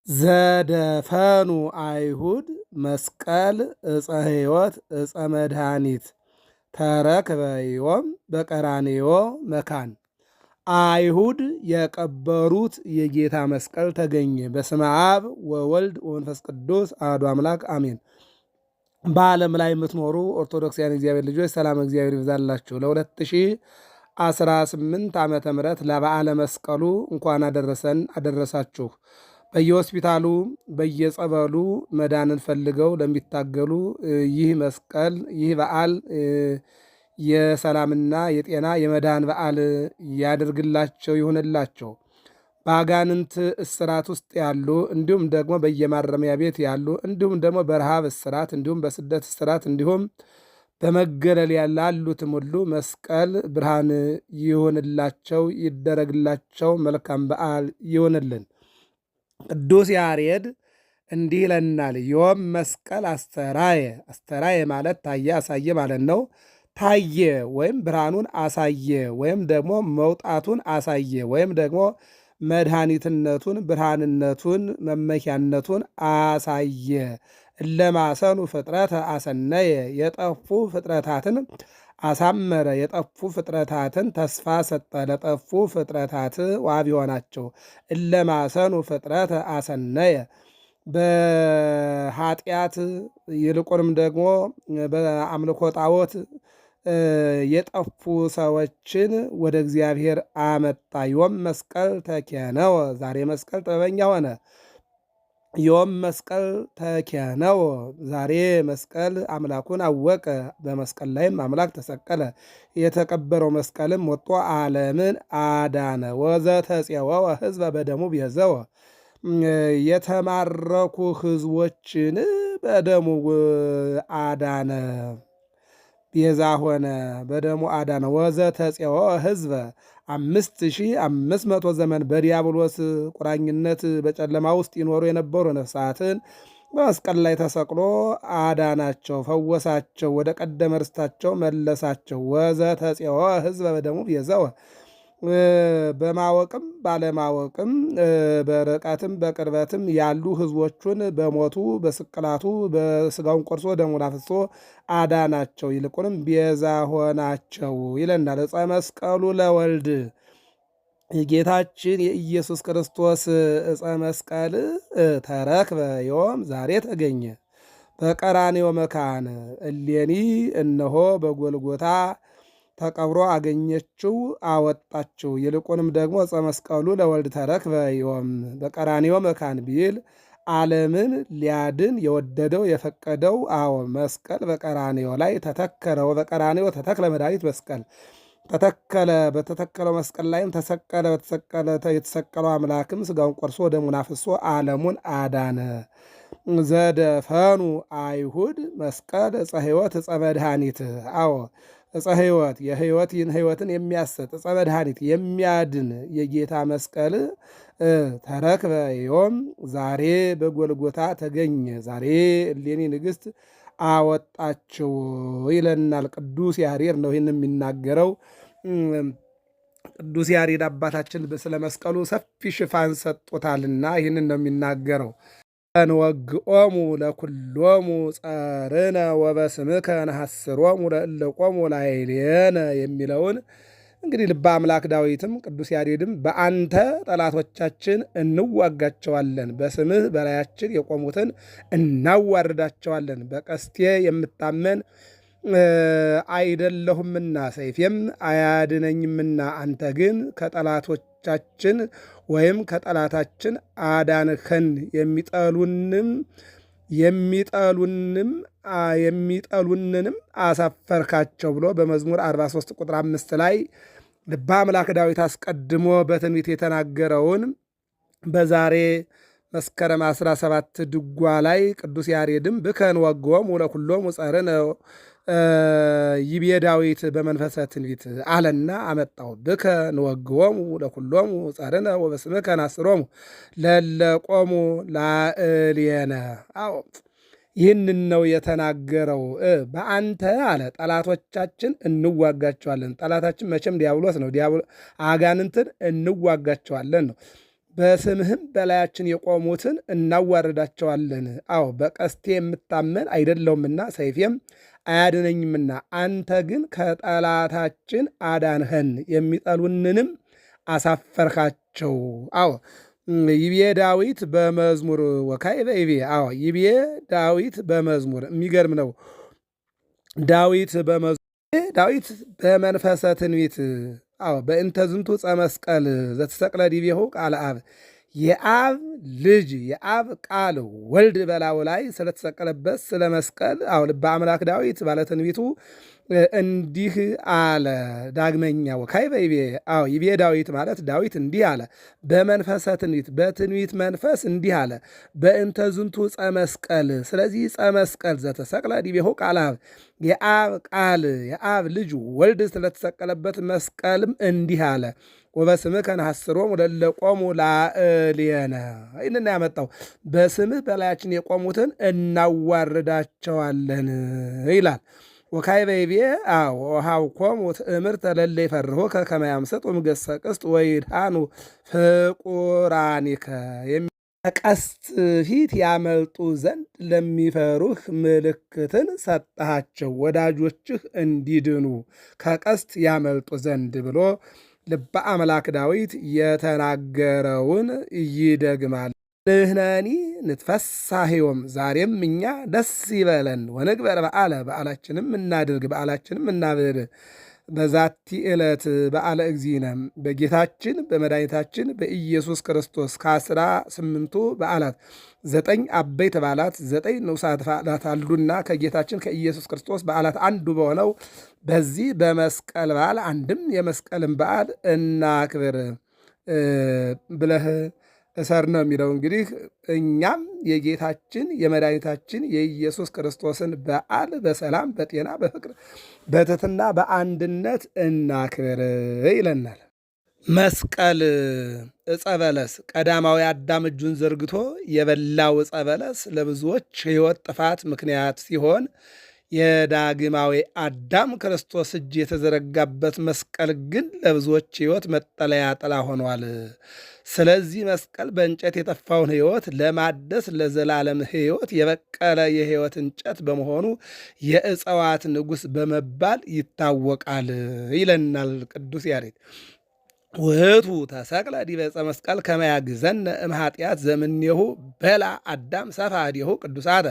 ዘደፈኑ አይሁድ መስቀል ዕፀ ሕይወት ዕፀ መድኃኒት ተረክበ ዮም በቀራንዮ መካን። አይሁድ የቀበሩት የጌታ መስቀል ተገኘ። በስመ አብ ወወልድ ወመንፈስ ቅዱስ አሐዱ አምላክ አሜን። በዓለም ላይ የምትኖሩ ኦርቶዶክሳውያን እግዚአብሔር ልጆች ሰላም እግዚአብሔር ይብዛላችሁ። ለ2018 ዓመተ ምህረት ለበዓለ መስቀሉ እንኳን አደረሰን አደረሳችሁ። በየሆስፒታሉ በየጸበሉ መዳንን ፈልገው ለሚታገሉ ይህ መስቀል ይህ በዓል የሰላምና የጤና የመዳን በዓል ያደርግላቸው ይሁንላቸው። በአጋንንት እስራት ውስጥ ያሉ እንዲሁም ደግሞ በየማረሚያ ቤት ያሉ እንዲሁም ደግሞ በረሃብ እስራት እንዲሁም በስደት እስራት እንዲሁም በመገለል ላሉትም ሁሉ መስቀል ብርሃን ይሁንላቸው፣ ይደረግላቸው። መልካም በዓል ይሁንልን። ቅዱስ ያሬድ እንዲህ ይለናል። ዮም መስቀል አስተራየ። አስተራየ ማለት ታየ፣ አሳየ ማለት ነው። ታየ ወይም ብርሃኑን አሳየ ወይም ደግሞ መውጣቱን አሳየ ወይም ደግሞ መድኃኒትነቱን ብርሃንነቱን መመኪያነቱን አሳየ። እለማሰኑ ፍጥረተ አሰነየ። የጠፉ ፍጥረታትን አሳመረ፣ የጠፉ ፍጥረታትን ተስፋ ሰጠ፣ ለጠፉ ፍጥረታት ዋቢ ሆናቸው። እለማሰኑ ፍጥረተ አሰነየ። በኃጢአት ይልቁንም ደግሞ በአምልኮ ጣዖት የጠፉ ሰዎችን ወደ እግዚአብሔር አመጣ። ዮም መስቀል ተኬነወ። ዛሬ መስቀል ጥበበኛ ሆነ። ዮም መስቀል ተኬነወ። ዛሬ መስቀል አምላኩን አወቀ። በመስቀል ላይም አምላክ ተሰቀለ። የተቀበረው መስቀልም ወጥቶ ዓለምን አዳነ። ወዘተፄወወ ሕዝበ በደሙ ቤዘወ። የተማረኩ ሕዝቦችን በደሙ አዳነ፣ ቤዛ ሆነ፣ በደሙ አዳነ። ወዘተፄወወ ሕዝበ 5500 ዘመን በዲያብሎስ ቁራኝነት በጨለማ ውስጥ ይኖሩ የነበሩ ነፍሳትን በመስቀል ላይ ተሰቅሎ አዳናቸው፣ ፈወሳቸው፣ ወደ ቀደመ ርስታቸው መለሳቸው። ወዘተፄወወ ሕዝበ በደሙ ቤዘወ። በማወቅም ባለማወቅም በርቀትም በቅርበትም ያሉ ሕዝቦቹን በሞቱ በስቅላቱ በስጋውን ቆርሶ ደሙን አፍሶ አዳናቸው፣ ይልቁንም ቤዛ ሆናቸው ይለናል። ዕፀ መስቀሉ ለወልድ የጌታችን የኢየሱስ ክርስቶስ ዕፀ መስቀል ተረክበ ዮም ዛሬ ተገኘ። በቀራንዮ መካን እሌኒ እነሆ በጎልጎታ ተቀብሮ አገኘችው፣ አወጣችው። ይልቁንም ደግሞ ዕፀ መስቀሉ ለወልድ ተረክበ ዮም በቀራንዮ መካን ቢል ዓለምን ሊያድን የወደደው የፈቀደው መስቀል በቀራንዮ ላይ ተተከለ። በቀራንዮ ተተክለ መድኃኒት መስቀል ተተከለ። በተተከለው መስቀል ላይም ተሰቀለ። የተሰቀለው አምላክም ስጋውን ቆርሶ ደሙን አፍሶ ዓለሙን አዳነ። ዘደፈኑ አይሁድ መስቀል ዕፀ ሕይወት ዕፀ መድኃኒት ዕፀ ሕይወት ሕይወትን የሚያሰጥ ዕፀ መድኃኒት የሚያድን የጌታ መስቀል ተረክበ ዮም ዛሬ በጎልጎታ ተገኘ። ዛሬ እሌኒ ንግሥት አወጣችው ይለናል። ቅዱስ ያሬድ ነው ይህን የሚናገረው። ቅዱስ ያሬድ አባታችን ስለ መስቀሉ ሰፊ ሽፋን ሰጥቶታልና ይህንን ነው የሚናገረው። እንወግኦሙ ለኩሎሙ ጸርነ ወበስምከ ነሐስሮሙ ለእለ ቆሙ ላዕሌነ የሚለውን እንግዲህ ልበ አምላክ ዳዊትም ቅዱስ ያሬድም በአንተ ጠላቶቻችን እንዋጋቸዋለን፣ በስምህ በላያችን የቆሙትን እናዋርዳቸዋለን። በቀስቴ የምታመን አይደለሁምና ሰይፌም አያድነኝምና አንተ ግን ከጠላቶቻችን ወይም ከጠላታችን አዳንከን፣ የሚጠሉንንም አሳፈርካቸው ብሎ በመዝሙር 43 ቁጥር 5 ላይ ልበ አምላክ ዳዊት አስቀድሞ በትንቢት የተናገረውን በዛሬ መስከረም 17 ድጓ ላይ ቅዱስ ያሬድም ብከ እንወግኦሙ ለኩሎሙ ጸርነ ይቤ ዳዊት በመንፈሰ ትንቢት አለና አመጣው። ብከ እንወግኦሙ ለኩሎሙ ጸርነ ወበስምከ ናስሮሙ ለእለ ቆሙ ላዕሌነ። ይህንን ነው የተናገረው። በአንተ አለ ጠላቶቻችን እንዋጋቸዋለን። ጠላታችን መቼም ዲያብሎስ ነው። አጋንንትን እንዋጋቸዋለን ነው። በስምህም በላያችን የቆሙትን እናዋርዳቸዋለን። አዎ በቀስቴ የምታመን አይደለውምና ሰይፌም አያድነኝምና፣ አንተ ግን ከጠላታችን አዳንኸን፣ የሚጠሉንንም አሳፈርካቸው። አዎ ይቤ ዳዊት በመዝሙር ወካዕበ ይቤ። አዎ ይቤ ዳዊት በመዝሙር የሚገርም ነው። ዳዊት በመንፈሰ ትንቢት አዎ በእንተ ዝንቱ ዕፀ መስቀል ዘተሰቅለ ዲቤሁ ቃለ አብ፣ የአብ ልጅ የአብ ቃል ወልድ በላዩ ላይ ስለተሰቀለበት ስለ መስቀል አዎ ልበ አምላክ ዳዊት ባለትንቢቱ እንዲህ አለ። ዳግመኛ ወካዕበ ይቤ። አዎ ይቤ ዳዊት ማለት ዳዊት እንዲህ አለ በመንፈሰ ትንቢት በትንቢት መንፈስ እንዲህ አለ። በእንተ ዝንቱ ዕፀ መስቀል፣ ስለዚህ ዕፀ መስቀል ዘተሰቅለ ዲቤሁ ቃለ አብ፣ የአብ ቃል የአብ ልጅ ወልድ ስለተሰቀለበት መስቀልም እንዲህ አለ። ወበስምከ ነሐስሮሙ ለእለ ቆሙ ላዕሌነ። ይህንን ያመጣው በስምህ በላያችን የቆሙትን እናዋርዳቸዋለን ይላል። ወካዕበ ይቤ ወሀብኮሙ ትእምርተ ለእለ ይፈርሁከ ከመ ያምስጡ እምገጸ ቅስት ወይድኃኑ ፍቁራኒከ። ከቀስት ፊት ያመልጡ ዘንድ ለሚፈሩህ ምልክትን ሰጠሃቸው፣ ወዳጆችህ እንዲድኑ ከቀስት ያመልጡ ዘንድ ብሎ ልበ አምላክ ዳዊት የተናገረውን ይደግማል። ንሕነኒ ንትፈሳሕዮም፣ ዛሬም እኛ ደስ ይበለን። ወንግበር በዓለ፣ በዓላችንም እናድርግ፣ በዓላችንም እናብር። በዛቲ ዕለት በዓለ እግዚእነ፣ በጌታችን በመድኃኒታችን በኢየሱስ ክርስቶስ ከ18ቱ በዓላት 9 አበይት በዓላት 9 ንዑሳት በዓላት አሉና ከጌታችን ከኢየሱስ ክርስቶስ በዓላት አንዱ በሆነው በዚህ በመስቀል በዓል አንድም የመስቀልን በዓል እናክብር ብለህ እሰር ነው የሚለው። እንግዲህ እኛም የጌታችን የመድኃኒታችን የኢየሱስ ክርስቶስን በዓል በሰላም በጤና በፍቅር በትሕትና በአንድነት እናክብር ይለናል። መስቀል ዕፀ በለስ፣ ቀዳማዊ አዳም እጁን ዘርግቶ የበላው ዕፀ በለስ ለብዙዎች ሕይወት ጥፋት ምክንያት ሲሆን የዳግማዊ አዳም ክርስቶስ እጅ የተዘረጋበት መስቀል ግን ለብዙዎች ሕይወት መጠለያ ጥላ ሆኗል። ስለዚህ መስቀል በእንጨት የጠፋውን ሕይወት ለማደስ ለዘላለም ሕይወት የበቀለ የሕይወት እንጨት በመሆኑ የእጽዋት ንጉሥ በመባል ይታወቃል ይለናል ቅዱስ ያሬድ። ውእቱ ተሰቅለ ዲበ ዕፀ መስቀል ከመ ያግዘነ እምኃጢአት ዘምኔሁ በላ አዳም ሰፋዲሁ ቅዱሳተ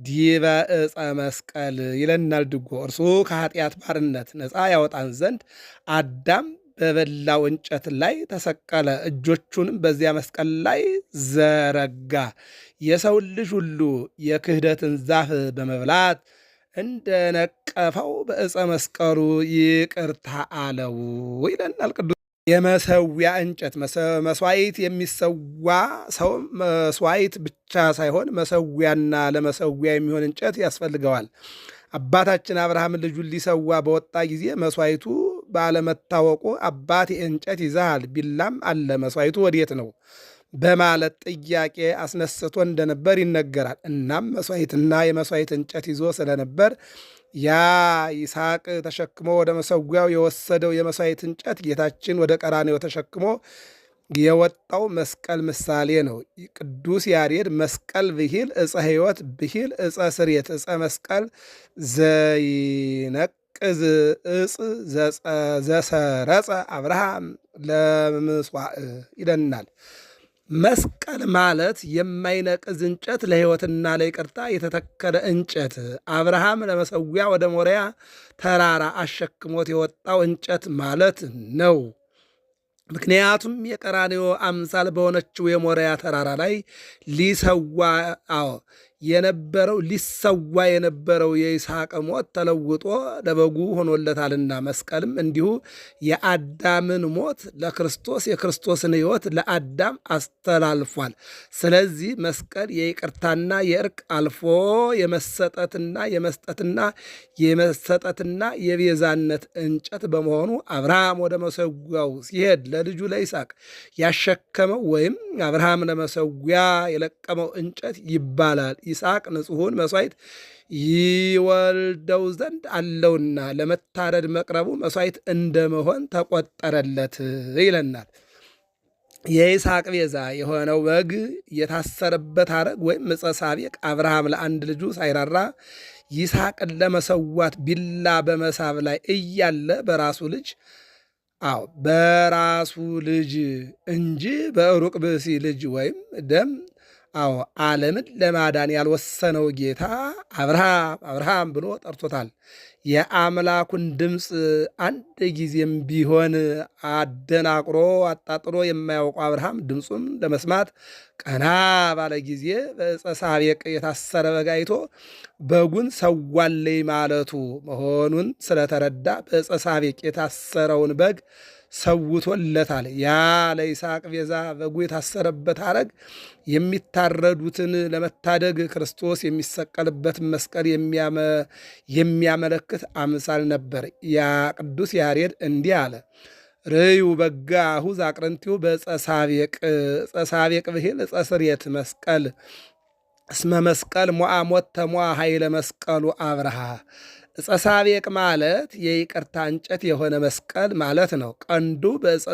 ዲበ ዕፀ መስቀል ይለናል ድጎ። እርሱ ከኃጢአት ባርነት ነፃ ያወጣን ዘንድ አዳም በበላው እንጨት ላይ ተሰቀለ፣ እጆቹንም በዚያ መስቀል ላይ ዘረጋ። የሰውን ልጅ ሁሉ የክህደትን ዛፍ በመብላት እንደነቀፈው በዕፀ መስቀሉ ይቅርታ አለው ይለናል ቅዱስ። የመሰዊያ እንጨት መስዋዕት የሚሰዋ ሰው መስዋዕት ብቻ ሳይሆን መሰዊያና ለመሰዊያ የሚሆን እንጨት ያስፈልገዋል። አባታችን አብርሃም ልጁን ሊሰዋ በወጣ ጊዜ መስዋዕቱ ባለመታወቁ አባት እንጨት ይዘሃል፣ ቢላም አለ፣ መስዋዕቱ ወዴት ነው በማለት ጥያቄ አስነስቶ እንደነበር ይነገራል። እናም መስዋዕትና የመስዋዕት እንጨት ይዞ ስለነበር ያ ይስሐቅ ተሸክሞ ወደ መሰዊያው የወሰደው የመስዋዕት እንጨት ጌታችን ወደ ቀራንዮ ተሸክሞ የወጣው መስቀል ምሳሌ ነው። ቅዱስ ያሬድ መስቀል ብሂል ዕፀ ሕይወት ብሂል ዕፀ ስርየት ዕፀ መስቀል ዘይነቅዝ ዕፅ ዘሰረጸ አብርሃም ለምስዋዕ ይለናል። መስቀል ማለት የማይነቅዝ እንጨት ለሕይወትና ለይቅርታ የተተከለ እንጨት፣ አብርሃም ለመሰዊያ ወደ ሞሪያ ተራራ አሸክሞት የወጣው እንጨት ማለት ነው። ምክንያቱም የቀራንዮ አምሳል በሆነችው የሞሪያ ተራራ ላይ ሊሰዋ የነበረው የይስሐቅ ሞት ተለውጦ ለበጉ ሆኖለታልና መስቀልም እንዲሁ የአዳምን ሞት ለክርስቶስ የክርስቶስን ሕይወት ለአዳም አስተላልፏል። ስለዚህ መስቀል የይቅርታና የእርቅ አልፎ የመሰጠትና የመስጠትና የቤዛነት እንጨት በመሆኑ አብርሃም ወደ መሰዊያው ሲሄድ ለልጁ ለይስሐቅ ያሸከመው ወይም አብርሃም ለመሰዊያ የለቀመው እንጨት ይባላል። ይስሐቅ ንጹሑን መሥዋዕት ይወልደው ዘንድ አለውና ለመታረድ መቅረቡ መሥዋዕት እንደመሆን ተቆጠረለት ይለናል። የይስሐቅ ቤዛ የሆነው በግ የታሰረበት ሐረግ ወይም ዕፀ ሳቤቅ አብርሃም ለአንድ ልጁ ሳይራራ ይስሐቅን ለመሰዋት ቢላ በመሳብ ላይ እያለ በራሱ ልጅ በራሱ ልጅ እንጂ በሩቅ ብእሲ ልጅ ወይም ደም ዓለምን ለማዳን ያልወሰነው ጌታ አብርሃም ብሎ ጠርቶታል። የአምላኩን ድምፅ አንድ ጊዜም ቢሆን አደናቅሮ አጣጥሮ የማያውቀው አብርሃም ድምፁም ለመስማት ቀና ባለ ጊዜ በዕፀ ሳቤቅ የታሰረ በግ አይቶ በጉን ሰዋለይ ማለቱ መሆኑን ስለተረዳ በዕፀ ሳቤቅ የታሰረውን በግ ሰውቶለታል። ያ ለይስሐቅ ቤዛ በጉ የታሰረበት ሐረግ የሚታረዱትን ለመታደግ ክርስቶስ የሚሰቀልበትን መስቀል የሚያመለክት አምሳል ነበር። ያ ቅዱስ ያሬድ እንዲህ አለ። ርዩ በጋሁ ዛቅረንቲሁ በዕፀ ሳቤቅ ዕፀ ሳቤቅ ብሂል ዕፀ ስርየት መስቀል እስመ መስቀል ሞዓ ሞተ ሞዓ ኃይለ መስቀሉ አብርሃ። ዕፀ ሳቤቅ ማለት የይቅርታ እንጨት የሆነ መስቀል ማለት ነው። ቀንዱ በዕፀ